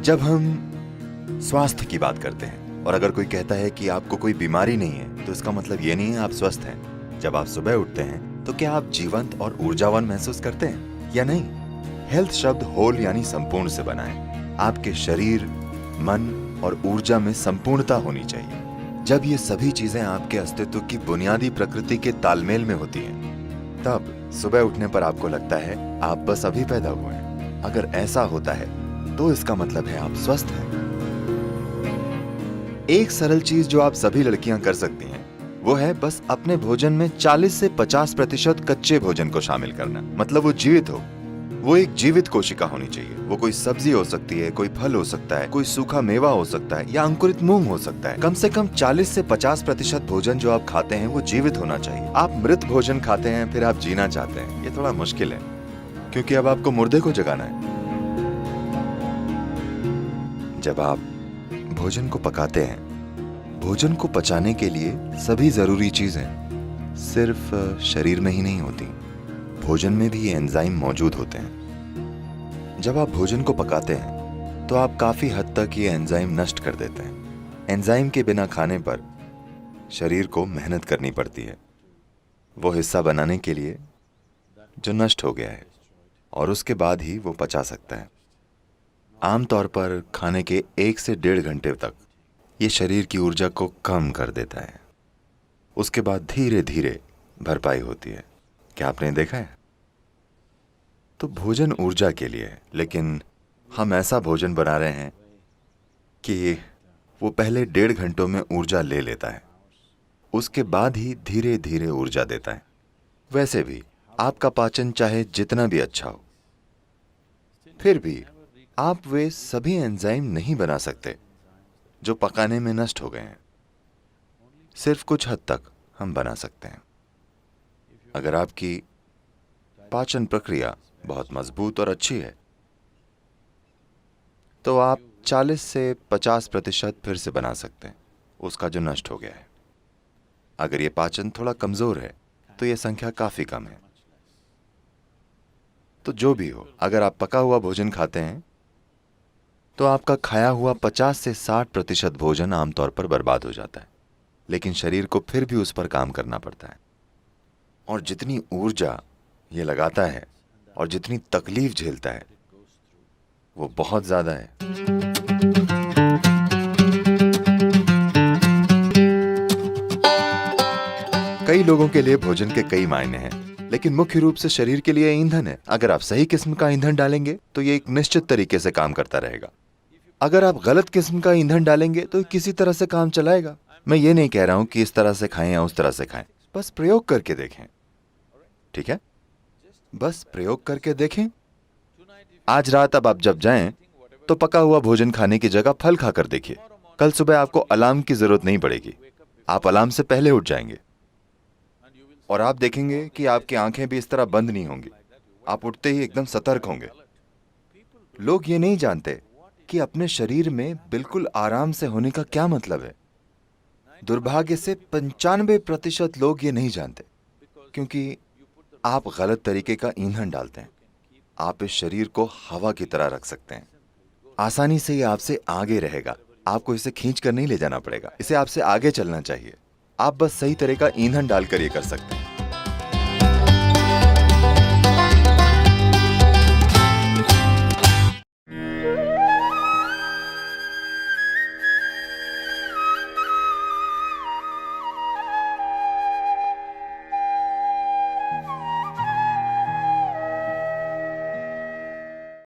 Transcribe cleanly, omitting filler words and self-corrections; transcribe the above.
जब हम स्वास्थ्य की बात करते हैं और अगर कोई कहता है कि आपको कोई बीमारी नहीं है, तो इसका मतलब ये नहीं है आप स्वस्थ हैं। जब आप सुबह उठते हैं तो क्या आप जीवंत और ऊर्जावान महसूस करते हैं या नहीं? हेल्थ शब्द होल यानी संपूर्ण से बना है। आपके शरीर, मन और ऊर्जा में संपूर्णता होनी चाहिए। जब ये सभी चीजें आपके अस्तित्व की बुनियादी प्रकृति के तालमेल में होती हैं, तब सुबह उठने पर आपको लगता है आप बस अभी पैदा हुए हैं। अगर ऐसा होता है तो इसका मतलब है आप स्वस्थ हैं। एक सरल चीज जो आप सभी लड़कियां कर सकती हैं वो है बस अपने भोजन में 40 से 50% कच्चे भोजन को शामिल करना। मतलब वो जीवित हो, वो एक जीवित कोशिका होनी चाहिए। वो कोई सब्जी हो सकती है, कोई फल हो सकता है, कोई सूखा मेवा हो सकता है या अंकुरित मूंग हो सकता है। कम से कम 40 से 50% भोजन जो आप खाते हैं वो जीवित होना चाहिए। आप मृत भोजन खाते हैं फिर आप जीना चाहते हैं, ये थोड़ा मुश्किल है, क्योंकि अब आपको मुर्दे को जगाना है। जब आप भोजन को पकाते हैं, भोजन को पचाने के लिए सभी जरूरी चीजें सिर्फ शरीर में ही नहीं होती, भोजन में भी ये एंजाइम मौजूद होते हैं। जब आप भोजन को पकाते हैं तो आप काफी हद तक ये एंजाइम नष्ट कर देते हैं। एंजाइम के बिना खाने पर शरीर को मेहनत करनी पड़ती है वो हिस्सा बनाने के लिए जो नष्ट हो गया है, और उसके बाद ही वो पचा सकता है। आमतौर पर खाने के 1 से 1.5 घंटे तक ये शरीर की ऊर्जा को कम कर देता है। उसके बाद धीरे धीरे भरपाई होती है। क्या आपने देखा है? तो भोजन ऊर्जा के लिए है, लेकिन हम ऐसा भोजन बना रहे हैं कि वो पहले 1.5 घंटों में ऊर्जा ले लेता है, उसके बाद ही धीरे धीरे ऊर्जा देता है। वैसे भी आपका पाचन चाहे जितना भी अच्छा हो, फिर भी आप वे सभी एंजाइम नहीं बना सकते जो पकाने में नष्ट हो गए हैं। सिर्फ कुछ हद तक हम बना सकते हैं। अगर आपकी पाचन प्रक्रिया बहुत मजबूत और अच्छी है तो आप 40 से 50% फिर से बना सकते हैं उसका जो नष्ट हो गया है। अगर ये पाचन थोड़ा कमजोर है तो यह संख्या काफी कम है। तो जो भी हो, अगर आप पका हुआ भोजन खाते हैं तो आपका खाया हुआ 50 से 60% भोजन आमतौर पर बर्बाद हो जाता है, लेकिन शरीर को फिर भी उस पर काम करना पड़ता है। और जितनी ऊर्जा ये लगाता है और जितनी तकलीफ झेलता है वो बहुत ज्यादा है। कई लोगों के लिए भोजन के कई मायने हैं, लेकिन मुख्य रूप से शरीर के लिए ईंधन है। अगर आप सही किस्म का ईंधन डालेंगे तो ये एक निश्चित तरीके से काम करता रहेगा। अगर आप गलत किस्म का ईंधन डालेंगे तो किसी तरह से काम चलाएगा। मैं ये नहीं कह रहा हूं कि इस तरह से खाएं या उस तरह से खाएं, बस प्रयोग करके देखें। ठीक है, बस प्रयोग करके देखें। आज रात अब आप जब जाएं तो पका हुआ भोजन खाने की जगह फल खाकर देखिए। कल सुबह आपको अलार्म की जरूरत नहीं पड़ेगी, आप अलार्म से पहले उठ जाएंगे और आप देखेंगे कि आपकी आंखें भी इस तरह बंद नहीं होंगी। आप उठते ही एकदम सतर्क होंगे। लोग ये नहीं जानते कि अपने शरीर में बिल्कुल आराम से होने का क्या मतलब है। दुर्भाग्य से 95% लोग ये नहीं जानते, क्योंकि आप गलत तरीके का ईंधन डालते हैं। आप इस शरीर को हवा की तरह रख सकते हैं। आसानी से ये आपसे आगे रहेगा। आपको इसे खींच कर नहीं ले जाना पड़ेगा, इसे आपसे आगे चलना चाहिए। आप बस सही तरह का ईंधन डालकर ये कर सकते हैं।